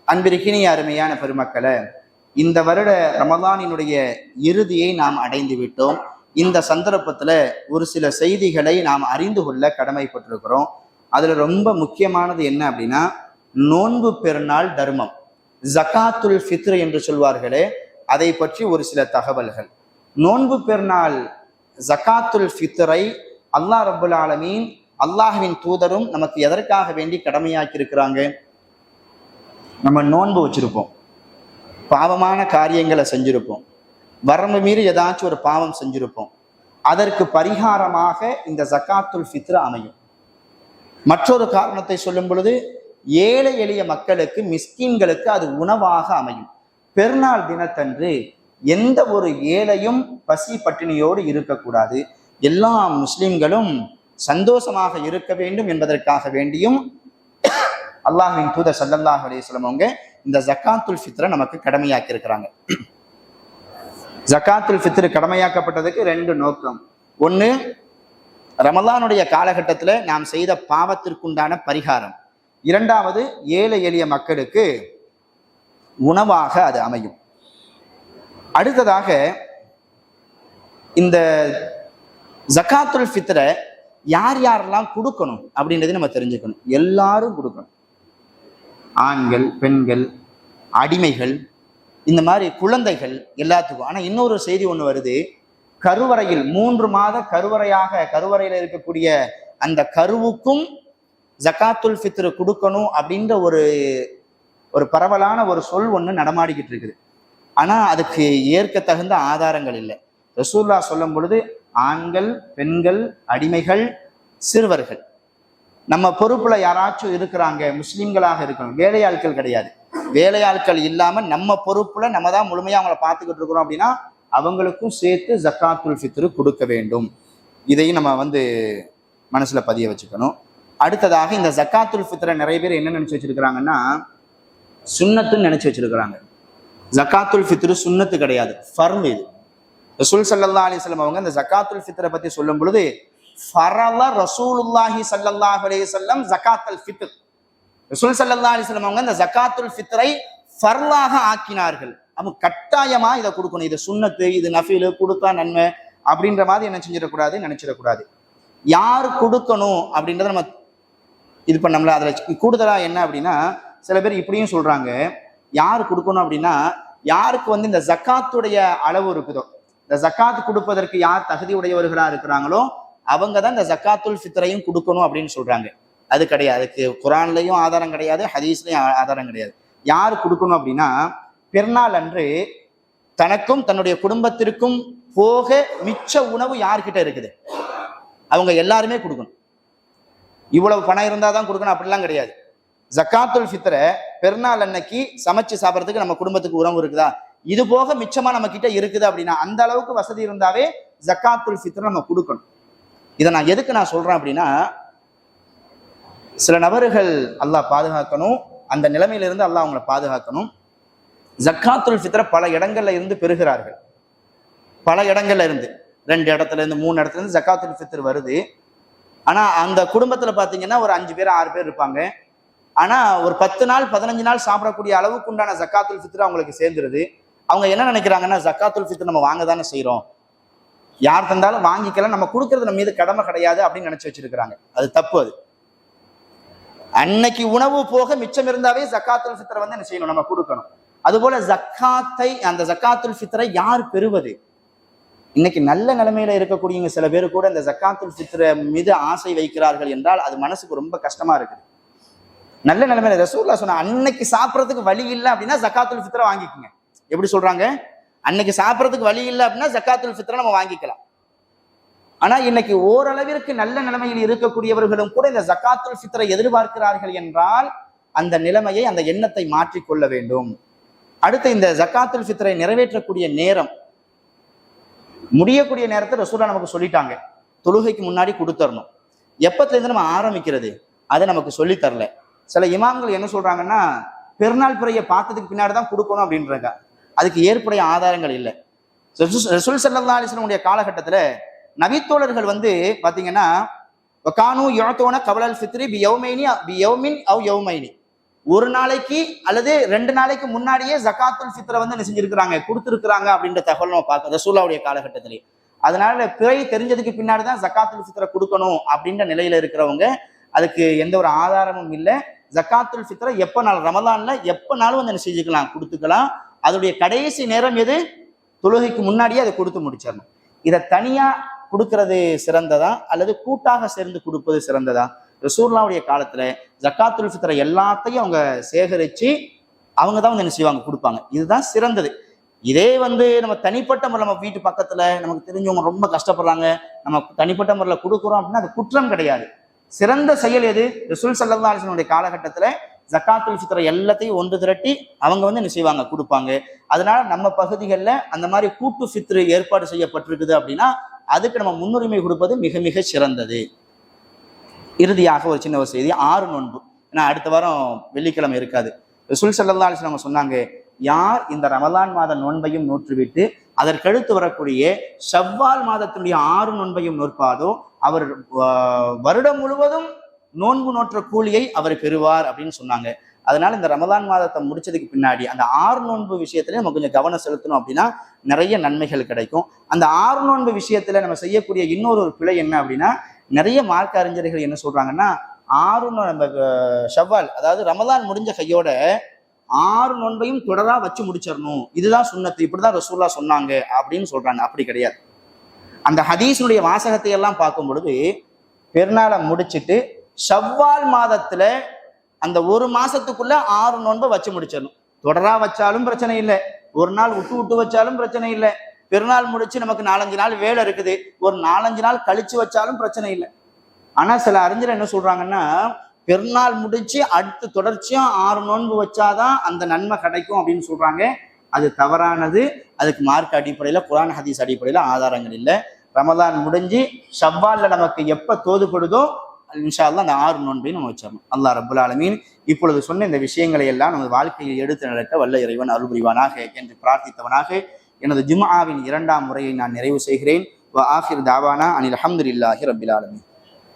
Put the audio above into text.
அன்பிற்கினிய அருமையான பெருமக்களை, இந்த வருட ரமதானினுடைய இறுதியை நாம் அடைந்து விட்டோம். இந்த சந்தர்ப்பத்தில் ஒரு சில செய்திகளை நாம் அறிந்து கொள்ள கடமைப்பட்டிருக்கிறோம். அதில் ரொம்ப முக்கியமானது என்ன அப்படின்னா, நோன்பு பெருநாள் தர்மம், ஜகாத்துல் ஃபித்ர் என்று சொல்வார்களே, அதை பற்றி ஒரு சில தகவல்கள். நோன்பு பெருநாள் ஜகாத்துல் ஃபித்ரை அல்லாஹ் ரப்புல் ஆலமீன், அல்லாஹ்வின் தூதரும் நமக்கு எதற்காக வேண்டி கடமையாக்கி இருக்கிறாங்க? நம்ம நோன்பு வச்சிருப்போம், பாவமான காரியங்களை செஞ்சிருப்போம், வரம்பு மீறி ஏதாச்சும் ஒரு பாவம் செஞ்சிருப்போம். அதற்கு பரிகாரமாக இந்த ஜகாத்துல் ஃபித்ர் அமையும். மற்றொரு காரணத்தை சொல்லும் பொழுது, ஏழை எளிய மக்களுக்கு, மிஸ்கீன்களுக்கு அது உணவாக அமையும். பெருநாள் தினத்தன்று எந்த ஒரு ஏழையும் பசி பட்டினியோடு இருக்கக்கூடாது, எல்லா முஸ்லிம்களும் சந்தோஷமாக இருக்க வேண்டும் என்பதற்காக வேண்டியும் அல்லாஹ்வின் தூதர் ஸல்லல்லாஹு அலைஹி வஸல்லம் அவங்க இந்த ஜகாத்துல் ஃபித்ரை நமக்கு கடமையாக்கி இருக்கிறாங்க. ஜகாத்துல் ஃபித்ர் கடமையாக்கப்பட்டதுக்கு ரெண்டு நோக்கம். ஒன்று, ரமலானுடைய காலகட்டத்தில் நாம் செய்த பாவத்திற்குண்டான பரிகாரம். இரண்டாவது, ஏழை எளிய மக்களுக்கு உணவாக அது அமையும். அடுத்ததாக, இந்த ஜகாத்துல் ஃபித்ரை யார் யாரெல்லாம் கொடுக்கணும் அப்படின்றத நம்ம தெரிஞ்சுக்கணும். எல்லாரும் கொடுக்கணும், ஆண்கள், பெண்கள், அடிமைகள், இந்த மாதிரி குழந்தைகள், எல்லாத்துக்கும். ஆனால் இன்னொரு செய்தி ஒன்று வருது, கருவறையில் 3 மாத கருவறையில் இருக்கக்கூடிய அந்த கருவுக்கும் ஜகாத்துல் ஃபித்ர் கொடுக்கணும் அப்படின்ற ஒரு பரவலான ஒரு சொல் ஒன்று நடமாடிக்கிட்டு இருக்குது. ஆனால் அதுக்கு ஏற்க தகுந்த ஆதாரங்கள் இல்லை. ரசூலுல்லாஹ் சொல்லும் பொழுது, ஆண்கள், பெண்கள், அடிமைகள், சிறுவர்கள், நம்ம பொறுப்புல யாராச்சும் இருக்கிறாங்க, முஸ்லிம்களாக இருக்கணும், வேலையாட்கள் கிடையாது. வேலையாட்கள் இல்லாம நம்ம பொறுப்புல நம்ம தான் முழுமையா அவங்கள பார்த்துக்கிட்டு இருக்கிறோம் அப்படின்னா அவங்களுக்கும் சேர்த்து ஜகாத்துல் ஃபித்ர் கொடுக்க வேண்டும். இதையும் நம்ம மனசுல பதிய வச்சுக்கணும். அடுத்ததாக, இந்த ஜகாத்துல் ஃபித்ரை நிறைய பேர் என்ன நினைச்சு வச்சிருக்கிறாங்கன்னா, சுன்னத்துன்னு நினைச்சு வச்சிருக்கிறாங்க. ஜகாத்துல் ஃபித்ர் சுன்னத்து கிடையாது, ஃபர்ம். இது ரசூல் ஸல்லல்லாஹு அலைஹி வஸல்லம் அவங்க இந்த ஜகாத்துல் ஃபித்ரை பத்தி சொல்லும் பொழுது, ஃபரல ரசூலுல்லாஹி ஸல்லல்லாஹு அலைஹி வஸல்லம் ஜகாத்துல் ஃபித்ர், ரசூல் ஸல்லல்லாஹு அலைஹி வஸல்லம் அவங்க இந்த ஜகாத்துல் ஃபித்ரை ஃபர்லாக ஆக்கினார்கள். அவங்க கட்டாயமா இதை கொடுக்கணும், இது சுன்னத்து, இது நஃபில், கொடுத்தா நன்மை அப்படின்ற மாதிரி என்ன நினைச்சிடக்கூடாது. யார் கொடுக்கணும் அப்படின்றத நம்ம இது பண்ணோம்ல. அதில் கூடுதலா என்ன அப்படின்னா, சில பேர் இப்படியும் சொல்றாங்க, யார் கொடுக்கணும் அப்படின்னா, யாருக்கு இந்த ஜகாத்துடைய அளவு இருக்குதோ, இந்த ஜகாத் கொடுப்பதற்கு யார் தகுதி உடையவர்களா இருக்கிறாங்களோ அவங்க தான் இந்த ஜகாத்துல் ஃபித்ரையும் கொடுக்கணும் அப்படின்னு சொல்றாங்க. அது கிடையாது. அதுக்கு குரான்லையும் ஆதாரம் கிடையாது, ஹதீஸ்லையும் ஆதாரம் கிடையாது. யார் கொடுக்கணும் அப்படின்னா, பெருநாள் அன்று தனக்கும் தன்னுடைய குடும்பத்திற்கும் போக மிச்ச உணவு யார்கிட்ட இருக்குது அவங்க எல்லாருமே கொடுக்கணும். இவ்வளவு பணம் இருந்தால் தான் கொடுக்கணும் அப்படிலாம் கிடையாது. ஜகாத்துல் ஃபித்ரை பெருநாள் அன்னைக்கு சமைச்சு சாப்பிட்றதுக்கு நம்ம குடும்பத்துக்கு உணவு இருக்குதா, இது போக மிச்சமா நம்ம கிட்ட இருக்குது அப்படின்னா, அந்த அளவுக்கு வசதி இருந்தாவே ஜகாத்துல் ஃபித்ரை நம்ம கொடுக்கணும். இதை நான் எதுக்கு சொல்றேன் அப்படின்னா, சில நபர்கள் அல்லாஹ் பாதுகாக்கணும், அந்த நிலைமையிலிருந்து அல்லாஹ் அவங்களை பாதுகாக்கணும். ஜகாத்துல் ஃபித்ரை பல இடங்கள்ல இருந்து பெறுகிறார்கள். பல இடங்கள்ல இருந்து, 2 இடத்துல இருந்து 3 இடத்துல இருந்து ஜகாத்துல் ஃபித்ர் வருது. ஆனா அந்த குடும்பத்துல பாத்தீங்கன்னா ஒரு 5 பேர் 6 பேர் இருப்பாங்க. ஆனா ஒரு 10 நாள் 15 நாள் சாப்பிடக்கூடிய அளவுக்கு உண்டான ஜகாத்துல் ஃபித்ர் அவங்களுக்கு சேர்ந்துருது. அவங்க என்ன நினைக்கிறாங்கன்னா, ஜகாத்துல் ஃபித்ர் நம்ம வாங்க தானே செய்யறோம், யார் தந்தாலும் வாங்கிக்கலாம், நம்ம கொடுக்கறது நம்ம மீது கடமை கிடையாது அப்படின்னு நினைச்சு வச்சிருக்கிறாங்க. அது தப்பு. அது அன்னைக்கு உணவு போக மிச்சம் இருந்தாவே ஜகாத்துல் ஃபித்ரை என்ன செய்யணும், நம்ம கொடுக்கணும். அதுபோல அந்த ஜகாத்துல் ஃபித்ரை யார் பெறுவது? இன்னைக்கு நல்ல நிலைமையில இருக்கக்கூடியவங்க சில பேர் கூட இந்த ஜகாத்துல் ஃபித்ரை மீது ஆசை வைக்கிறார்கள் என்றால் அது மனசுக்கு ரொம்ப கஷ்டமா இருக்குது. நல்ல நிலைமையில ரசூலுல்லாஹ் சொன்ன, அன்னைக்கு சாப்பிட்றதுக்கு வழி இல்லை அப்படின்னா ஜகாத்துல் ஃபித்ரை வாங்கிக்கோங்க. எப்படி சொல்றாங்க? அன்னைக்கு சாப்பிட்றதுக்கு வழி இல்லை அப்படின்னா ஜகாத்துல் ஃபித்ரை நம்ம வாங்கிக்கலாம். ஆனா இன்னைக்கு ஓரளவிற்கு நல்ல நிலைமையில் இருக்கக்கூடியவர்களும் கூட இந்த ஜகாத்துல் ஃபித்ரை எதிர்பார்க்கிறார்கள் என்றால் அந்த நிலைமையை, அந்த எண்ணத்தை மாற்றிக்கொள்ள வேண்டும். அடுத்து, இந்த ஜகாத்துல் ஃபித்ரை நிறைவேற்றக்கூடிய நேரம், முடியக்கூடிய நேரத்தை ரசூலுல்லாஹ் நமக்கு சொல்லிட்டாங்க. தொழுகைக்கு முன்னாடி கொடுத்துடணும். எப்பத்துல நம்ம ஆரம்பிக்கிறது அதை நமக்கு சொல்லி தரல. சில இமாம்கள் என்ன சொல்றாங்கன்னா, பெருநாள் பிறையை பார்த்ததுக்கு பின்னாடி தான் கொடுக்கணும் அப்படின்றாங்க. அதுக்கு ஏற்புடைய ஆதாரங்கள் இல்லை. ரசூல் ஸல்லல்லாஹு அலைஹி வஸல்லம் உடைய காலகட்டத்துல நபித்தோழர்கள் பாத்தீங்கன்னா, கானு யுஅதூன கபலல் ஃபித்ரி பி யௌமைனி அவ் யௌமைனி, ஒரு நாளைக்கு அல்லது 2 நாளைக்கு முன்னாடியே ஜகாத்துல் ஃபித்ரை வந்து என்ன செஞ்சிருக்கிறாங்க, கொடுத்துருக்குறாங்க அப்படின்ற தகவல் நம்ம பார்க்கணும் ரசூலுல்லாஹ்வுடைய காலகட்டத்திலே. அதனால பிறை தெரிஞ்சதுக்கு பின்னாடி தான் ஜகாத்துல் ஃபித்ரை கொடுக்கணும் அப்படின்ற நிலையில இருக்கிறவங்க அதுக்கு எந்த ஒரு ஆதாரமும் இல்லை. ஜகாத்துல் ஃபித்ரை எப்பனாலும் ரமலான்ல எப்பனாலும் வந்து என்ன செஞ்சுக்கலாம், கொடுத்துக்கலாம். அதோடைய கடைசி நேரம் எது, தொழுகைக்கு முன்னாடியே அதை கொடுத்து முடிச்சிடணும். இதை தனியா கொடுக்கறது சிறந்ததா அல்லது கூட்டாக சேர்ந்து கொடுப்பது சிறந்ததா? ரசூலுல்லாஹ்வுடைய காலத்துல ஜகாத்துல் ஃபித்ரை எல்லாத்தையும் அவங்க சேகரிச்சு அவங்க தான் வந்து என்ன செய்வாங்க, கொடுப்பாங்க. இதுதான் சிறந்தது. இதே வந்து நம்ம தனிப்பட்ட முறையில் நம்ம வீட்டு பக்கத்துல நமக்கு தெரிஞ்சவங்க ரொம்ப கஷ்டப்படுறாங்க, நம்ம தனிப்பட்ட முறையில் கொடுக்குறோம் அப்படின்னா அது குற்றம் கிடையாது. சிறந்த செயல் எது? ரசூல் ஸல்லல்லாஹு அலைஹி வஸல்லம் காலகட்டத்துல ஜகாத்துல் ஃபித்ரை எல்லாத்தையும் ஒன்று திரட்டி அவங்க வந்து என்ன செய்வாங்க, கொடுப்பாங்க. அதனால நம்ம பகுதிகளில் அந்த மாதிரி கூட்டு ஃபித்ரு ஏற்பாடு செய்யப்பட்டிருக்குது அப்படின்னா அதுக்கு நம்ம முன்னுரிமை கொடுப்பது மிக மிக சிறந்தது. இறுதியாக ஒரு சின்ன ஒரு செய்தி, 6 நோன்பு. ஏன்னா அடுத்த வாரம் வெள்ளிக்கிழமை இருக்காது. ரசூல் ஸல்லல்லாஹு அலைஹி வஸல்லம் சொன்னாங்க, யார் இந்த ரமலான் மாத நோன்பையும் நோற்றுவிட்டு அதற்கடுத்து வரக்கூடிய ஷவ்வால் மாதத்தினுடைய 6 நோன்பையும் நோற்பாதோ அவர் வருடம் முழுவதும் நோன்பு நோற்ற கூலியை அவர் பெறுவார் அப்படின்னு சொன்னாங்க. அதனால இந்த ரமலான் மாதத்தை முடிச்சதுக்கு பின்னாடி அந்த 6 நோன்பு விஷயத்துல நம்ம கொஞ்சம் கவனம் செலுத்தணும் அப்படின்னா நிறைய நன்மைகள் கிடைக்கும். அந்த 6 நோன்பு விஷயத்துல நம்ம செய்யக்கூடிய இன்னொரு பிழை என்ன அப்படின்னா, நிறைய மார்க்க அறிஞர்கள் என்ன சொல்றாங்கன்னா, 6 நம்ம ஷவ்வால் அதாவது ரமலான் முடிஞ்ச கையோட 6 நோன்பையும் தொடரா வச்சு முடிச்சிடணும், இதுதான் சுன்னத்து, இப்படிதான் ரசூலுல்லாஹ் சொன்னாங்க அப்படின்னு சொல்றாங்க. அப்படி கிடையாது. அந்த ஹதீஸுடைய வாசகத்தை எல்லாம் பார்க்கும் பொழுது பெருநாளை முடிச்சுட்டு ஷவ்வால் மாதத்துல அந்த ஒரு மாசத்துக்குள்ள 6 நோன்பை வச்சு முடிச்சிடணும். தொடரா வச்சாலும் பிரச்சனை இல்லை, ஒரு நாள் விட்டு விட்டு வச்சாலும் பிரச்சனை இல்லை. பெருநாள் முடிச்சு நமக்கு 4-5 நாள் வேலை இருக்குது, ஒரு 4-5 நாள் கழிச்சு வச்சாலும் பிரச்சனை இல்லை. ஆனா சில அறிஞர் என்ன சொல்றாங்கன்னா, பெருநாள் முடிச்சு அடுத்து தொடர்ச்சியா 6 நோன்பு வச்சாதான் அந்த நன்மை கிடைக்கும் அப்படின்னு சொல்றாங்க. அது தவறானது. அதுக்கு மார்க் அடிப்படையில குர்ஆன் ஹதீஸ் அடிப்படையில ஆதாரங்கள் இல்லை. ரமலான் முடிஞ்சு ஷவ்வால்ல நமக்கு எப்ப தோதுபடுதோ இன்ஷா அல்லாஹ் அந்த 6 நோன்பையும் நம்ம வச்சிடணும். அல்லாஹ் ரப்புல் ஆலமீன் இப்பொழுது சொன்ன இந்த விஷயங்களை எல்லாம் நமது வாழ்க்கையில் எடுத்து நடக்க வல்ல இறைவன் அருள் புரிவானாக என்று பிரார்த்தித்தவனாக எனது ஜும்ஆவின் 2ஆம் முறையை நான் நிறைவு செய்கிறேன். வ ஆகிர் தாவானா அனில் ஹம்துலில்லாஹி ரப்பில் ஆலமீன்.